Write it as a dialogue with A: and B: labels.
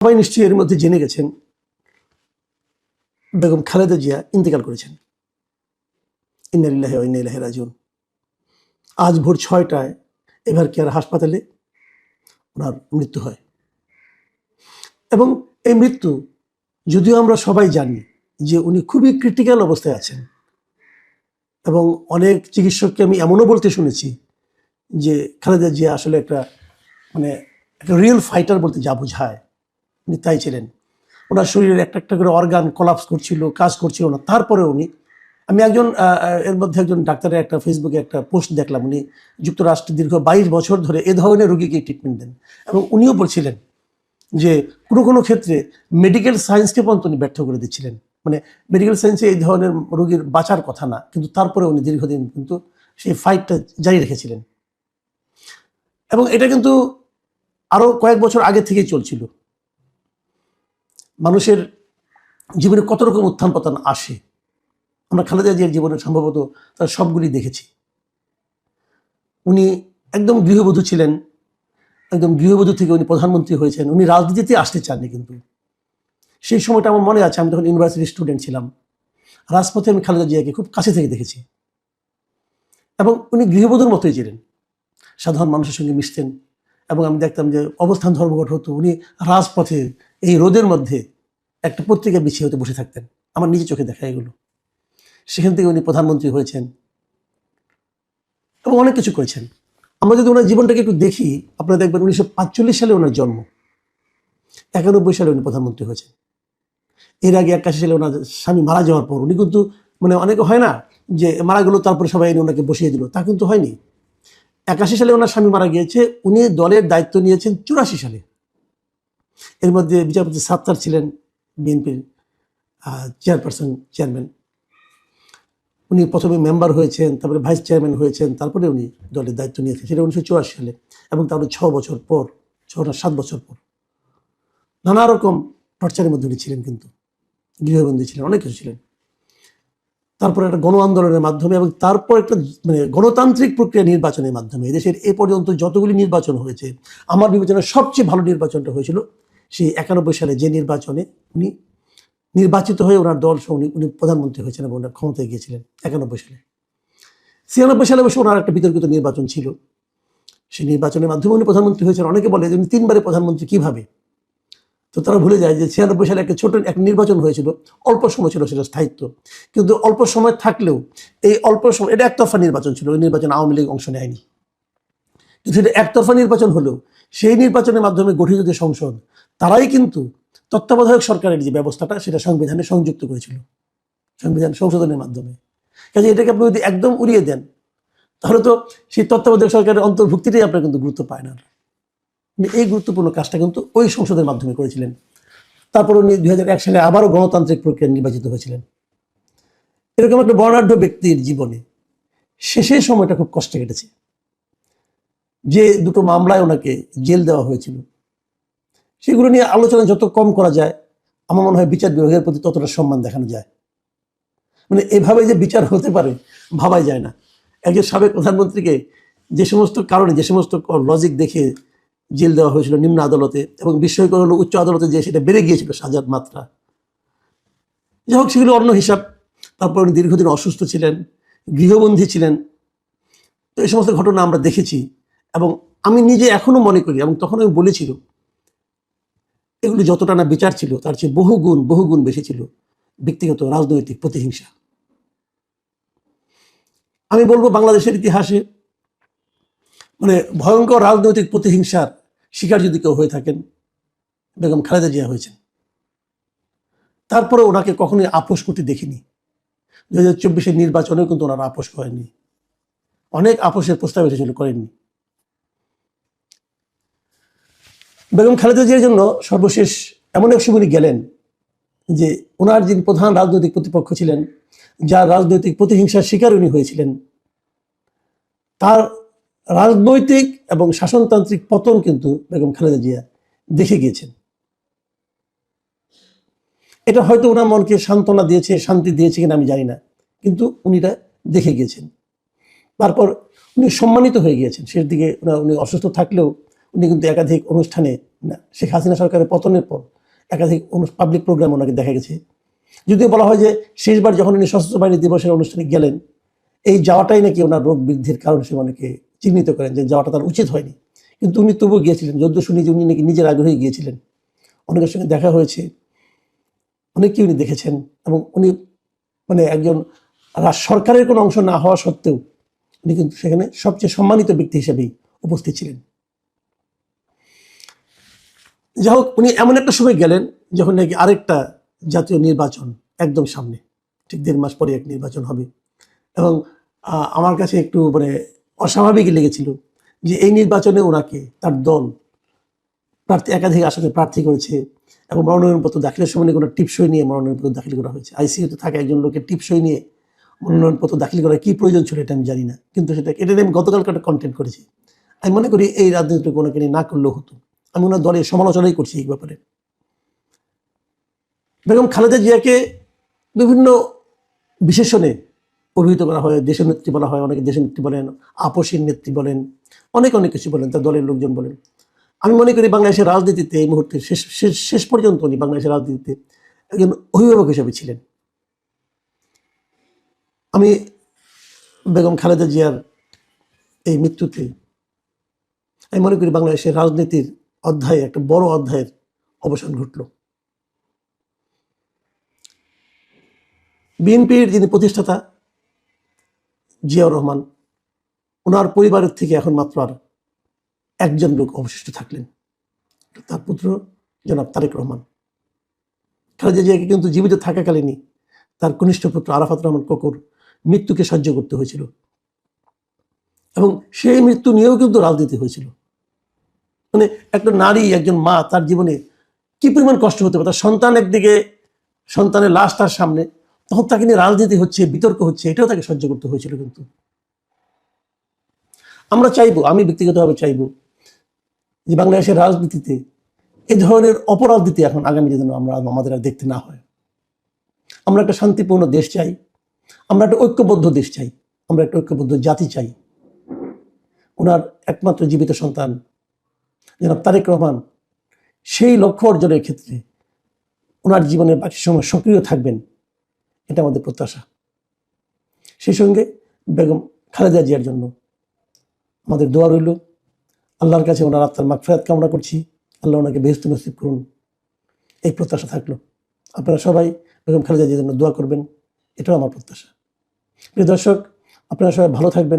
A: সবাই নিশ্চয়ই এর মধ্যে জেনে গেছেন বেগম খালেদা জিয়া ইন্তেকাল করেছেন। ইন্না লিল্লাহি ওয়া ইন্না ইলাইহি রাজিউন। আজ ভোর ৬টায় এভার কেয়ার হাসপাতালে ওনার মৃত্যু হয়। এবং এই মৃত্যু, যদিও আমরা সবাই জানি যে উনি খুবই ক্রিটিক্যাল অবস্থায় আছেন, এবং অনেক চিকিৎসককে আমি এমনও বলতে শুনেছি যে খালেদা জিয়া আসলে একটা রিয়েল ফাইটার বলতে যা বোঝায় উনি তাই ছিলেন। ওনার শরীরের একটা একটা করে অর্গান কোলাপস করছিল, কাজ করছিল না। তারপরে উনি, আমি এর মধ্যে একজন ডাক্তারের একটা ফেসবুকে একটা পোস্ট দেখলাম, উনি যুক্তরাষ্ট্রে দীর্ঘ 22 বছর ধরে এ ধরনের রোগীকে ট্রিটমেন্ট দেন, এবং উনিও বলছিলেন যে কোনো কোনো ক্ষেত্রে মেডিকেল সায়েন্সকে পর্যন্ত উনি ব্যর্থ করে দিচ্ছিলেন। মেডিকেল সায়েন্সে এই ধরনের রোগীর বাঁচার কথা না, কিন্তু তারপরে উনি দীর্ঘদিন কিন্তু সেই ফাইটটা জারি রেখেছিলেন। এবং এটা কিন্তু আরও কয়েক বছর আগে থেকেই চলছিল। মানুষের জীবনে কত রকম উত্থান পতন আসে, আমরা খালেদা জিয়ার জীবনে সম্ভবত তার সবগুলি দেখেছি। উনি একদম গৃহবধূ ছিলেন, একদম গৃহবধূ থেকে উনি প্রধানমন্ত্রী হয়েছেন। উনি রাজনীতিতে আসতে চাননি, কিন্তু সেই সময়টা আমার মনে আছে, আমি তখন ইউনিভার্সিটির স্টুডেন্ট ছিলাম। রাজপথে আমি খালেদা জিয়াকে খুব কাছে থেকে দেখেছি, এবং উনি গৃহবধূর মতোই ছিলেন, সাধারণ মানুষের সঙ্গে মিশতেন। এবং আমি দেখতাম যে অবস্থান ধর্মঘট হতো, উনি রাজপথে এই রোদের মধ্যে একটা পত্রিকা বিছিয়ে হতে বসে থাকতেন। আমার নিজে চোখে দেখা এগুলো। সেখান থেকে উনি প্রধানমন্ত্রী হয়েছেন এবং অনেক কিছু করেছেন। আমরা যদি ওনার জীবনটাকে একটু দেখি, আপনারা দেখবেন 1945 সালে ওনার জন্ম, 91 সালে উনি প্রধানমন্ত্রী হয়েছেন। এর আগে 81 সালে ওনার স্বামী মারা যাওয়ার পর উনি কিন্তু, অনেকে হয় না যে মারা গেল তারপরে সবাই এনে ওনাকে বসিয়ে দিল, তা কিন্তু হয়নি। 81 সালে ওনার স্বামী মারা গিয়েছে, উনি দলের দায়িত্ব নিয়েছেন 84 সালে। এর মধ্যে বিচারপতি সাত্তার ছিলেন বিএনপির চেয়ারম্যান। উনি প্রথমে মেম্বার হয়েছেন, তারপরে ভাইস চেয়ারম্যান হয়েছেন, তারপরে উনি দলের দায়িত্ব নিয়েছেন, সেটা 1984 সালে। এবং তারপরে 6 বছর পর, 7 বছর পর নানা রকম টর্চারের মধ্যে উনি ছিলেন, কিন্তু গৃহবন্দী ছিলেন, অনেক কিছু ছিলেন। তারপর একটা গণ আন্দোলনের মাধ্যমে, এবং তারপর একটা গণতান্ত্রিক প্রক্রিয়া নির্বাচনের মাধ্যমে এদেশের এ পর্যন্ত যতগুলি নির্বাচন হয়েছে, আমার বিবেচনায় সবচেয়ে ভালো নির্বাচনটা হয়েছিল সেই 91 সালে, যে নির্বাচনে উনি নির্বাচিত হয়ে ওনার দল সহ উনি প্রধানমন্ত্রী হয়েছেন এবং ওনার ক্ষমতায় গিয়েছিলেন 91 সালে। 96 সালে অবশ্য ওনার একটা বিতর্কিত নির্বাচন ছিল, সেই নির্বাচনের মাধ্যমে উনি প্রধানমন্ত্রী হয়েছেন। অনেকে বলে যে উনি 3বারে প্রধানমন্ত্রী কিভাবে, তো তারা ভুলে যায় যে 96 সালে একটা ছোট এক নির্বাচন হয়েছিল, অল্প সময় ছিল সেটা স্থায়িত্ব, কিন্তু অল্প সময় থাকলেও এই অল্প সময়, এটা একতরফা নির্বাচন ছিল, ওই নির্বাচনে আওয়ামী লীগ অংশ নেয়নি। কিন্তু সেটা একতরফা নির্বাচন হলেও সেই নির্বাচনের মাধ্যমে গঠিত যে সংসদ, তারাই কিন্তু তত্ত্বাবধায়ক সরকারের যে ব্যবস্থাটা সেটা সংবিধানে সংযুক্ত করেছিল, সংবিধান সংশোধনের মাধ্যমে। কাজে এটাকে আপনি যদি একদম উড়িয়ে দেন, তাহলে তো সেই তত্ত্বাবধায়ক সরকারের অন্তর্ভুক্তিটাই আপনার কিন্তু গুরুত্ব পায় না। এই গুরুত্বপূর্ণ কাজটা কিন্তু ওই সংসদের মাধ্যমে করেছিলেন। তারপর উনি 2001 সালে আবারও গণতান্ত্রিক প্রক্রিয়া নির্বাচিত হয়েছিলেন। এরকম একটা বর্ণাঢ্য ব্যক্তির জীবনে শেষের সময়টা খুব কষ্টে কেটেছে। যে দুটো মামলায় ওনাকে জেল দেওয়া হয়েছিল, সেগুলো নিয়ে আলোচনা যত কম করা যায়, আমার মনে হয় বিচার বিভাগের প্রতি ততটা সম্মান দেখানো যায়। এভাবে যে বিচার হতে পারে ভাবাই যায় না। একজন সাবেক প্রধানমন্ত্রীকে যে সমস্ত কারণে, যে সমস্ত লজিক দেখে জেল দেওয়া হয়েছিল নিম্ন আদালতে, এবং বিস্ময়কর হলো উচ্চ আদালতে যে সেটা বেড়ে গিয়েছিল সাজার মাত্রা। যাই হোক, সেগুলো অন্য হিসাব। তারপর উনি দীর্ঘদিন অসুস্থ ছিলেন, গৃহবন্দী ছিলেন। তো এই সমস্ত ঘটনা আমরা দেখেছি, এবং আমি নিজে এখনো মনে করি, এবং তখন আমি বলেছিল, এগুলি যতটা না বিচার ছিল তার চেয়ে বহুগুণ বেশি ছিল ব্যক্তিগত রাজনৈতিক প্রতিহিংসা। আমি বলবো বাংলাদেশের ইতিহাসে ভয়ঙ্কর রাজনৈতিক প্রতিহিংসার শিকার যদি কেউ হয়ে থাকেন, বেগম খালেদা জিয়া হয়েছেন। তারপরে ওনাকে কখনোই আপোষ করতে দেখিনি। 2024 নির্বাচনেও কিন্তু ওনারা আপোষ করেননি, অনেক আপোষের প্রস্তাব এসেছিল, করেননি। বেগম খালেদা জিয়ার জন্য সর্বশেষ এমন এক সময় গেলেন যে ওনার যিনি প্রধান রাজনৈতিক প্রতিপক্ষ ছিলেন, যার রাজনৈতিক প্রতিহিংসার শিকার উনি হয়েছিলেন, তার রাজনৈতিক এবং শাসনতান্ত্রিক পতন কিন্তু বেগম খালেদা জিয়া দেখে গিয়েছেন। এটা হয়তো ওনার মনকে সান্ত্বনা দিয়েছে, শান্তি দিয়েছে কিনা আমি জানি না, কিন্তু উনি এটা দেখে গিয়েছেন। তারপর উনি সম্মানিত হয়ে গিয়েছেন শেষ দিকে। উনি অসুস্থ থাকলেও উনি কিন্তু একাধিক অনুষ্ঠানে না, শেখ হাসিনা সরকারের পতনের পর একাধিক পাবলিক প্রোগ্রাম ওনাকে দেখা গেছে। যদিও বলা হয় যে শেষবার যখন উনি সশস্ত্র বাহিনী দিবসের অনুষ্ঠানে গেলেন, এই যাওয়াটাই নাকি ওনার রোগ বৃদ্ধির কারণ সে অনেকে চিহ্নিত করেন যে যাওয়াটা তার উচিত হয়নি, কিন্তু উনি তবুও গিয়েছিলেন। যদিও শুনি যে উনি নাকি নিজের আগ্রহে গিয়েছিলেন, অনেকের সঙ্গে দেখা হয়েছে, অনেককেই উনি দেখেছেন, এবং উনি মানে একজন সরকারের কোনো অংশ না হওয়া সত্ত্বেও উনি কিন্তু সেখানে সবচেয়ে সম্মানিত ব্যক্তি হিসেবেই উপস্থিত ছিলেন। যাই হোক, উনি এমন একটা সময় গেলেন যখন নাকি আরেকটা জাতীয় নির্বাচন একদম সামনে, ঠিক 1.5 মাস পরে এক নির্বাচন হবে। এবং আমার কাছে একটু মানে অস্বাভাবিক লেগেছিল যে এই নির্বাচনে ওনাকে তার দল একাধিক আসনে প্রার্থী করেছে, এবং মনোনয়নপত্র দাখিলের সময় কোনো টিপসই নিয়ে মনোনয়নপত্র দাখিল করা হয়েছে। আইসিইউতে থাকা একজন লোকের টিপসই নিয়ে মনোনয়নপত্র দাখিল করার কি প্রয়োজন ছিল এটা আমি জানি না, কিন্তু এটা নিয়ে আমি গতকালকে একটা কন্টেন্ট করেছি। আমি মনে করি এই রাজনীতিটুকু ওনাকে নিয়ে না করলেও হতো। আমি ওনার দলের সমালোচনাই করছি এই ব্যাপারে। বেগম খালেদা জিয়াকে বিভিন্ন বিশেষণে অভিহিত করা হয়, দেশের নেত্রী বলা হয়, অনেকে দেশের নেত্রী বলেন, আপসীর নেত্রী বলেন, অনেক অনেক কিছু বলেন, তার দলের লোকজন বলেন। আমি মনে করি বাংলাদেশের রাজনীতিতে এই মুহূর্তে শেষ পর্যন্ত উনি বাংলাদেশের রাজনীতিতে একজন অভিভাবক হিসেবে ছিলেন। আমি বেগম খালেদা জিয়ার এই মৃত্যুতে আমি মনে করি বাংলাদেশের রাজনীতির অধ্যায়ে একটা বড় অধ্যায়ের অবসান ঘটল। বিএনপির যিনি প্রতিষ্ঠাতা জিয়াউর রহমান, ওনার পরিবারের থেকে এখন মাত্র আর একজন লোক অবশিষ্ট থাকলেন, তার পুত্র জনাব তারেক রহমান। খালেদা জিয়াকে কিন্তু জীবিত থাকাকালীনই তার কনিষ্ঠ পুত্র আরাফাত রহমান কোকর মৃত্যুকে সহ্য করতে হয়েছিল, এবং সেই মৃত্যু নিয়েও কিন্তু রাজনীতি হয়েছিল। মানে একটা নারী, একজন মা, তার জীবনে কি পরিমাণ কষ্ট হতে পারে, তার সন্তান একদিকে, সন্তানের লাশ তার সামনে, তখন তাকে নিয়ে রাজনীতি হচ্ছে, বিতর্ক হচ্ছে, এটাও তাকে সহ্য করতে হয়েছিল। কিন্তু আমরা চাইবো, আমি ব্যক্তিগতভাবে চাইবো যে বাংলাদেশের রাজনীতিতে এই ধরনের অপরাজনীতি এখন আগামীতে যেন আমাদের আর দেখতে না হয়। আমরা একটা শান্তিপূর্ণ দেশ চাই, আমরা একটা ঐক্যবদ্ধ দেশ চাই, আমরা একটা ঐক্যবদ্ধ জাতি চাই। ওনার একমাত্র জীবিত সন্তান জনাব তারেক রহমান সেই লক্ষ্য অর্জনের ক্ষেত্রে ওনার জীবনের বাকি সময় সক্রিয় থাকবেন, এটা আমাদের প্রত্যাশা। সেই সঙ্গে বেগম খালেদা জিয়ার জন্য আমাদের দোয়া রইল। আল্লাহর কাছে ওনার আত্মার মাগফিরাত কামনা করছি, আল্লাহ ওনাকে বেহেশত নসিব করুন, এই প্রত্যাশা থাকলো। আপনারা সবাই বেগম খালেদা জিয়ার জন্য দোয়া করবেন, এটাও আমার প্রত্যাশা। প্রিয় দর্শক, আপনারা সবাই ভালো থাকবেন।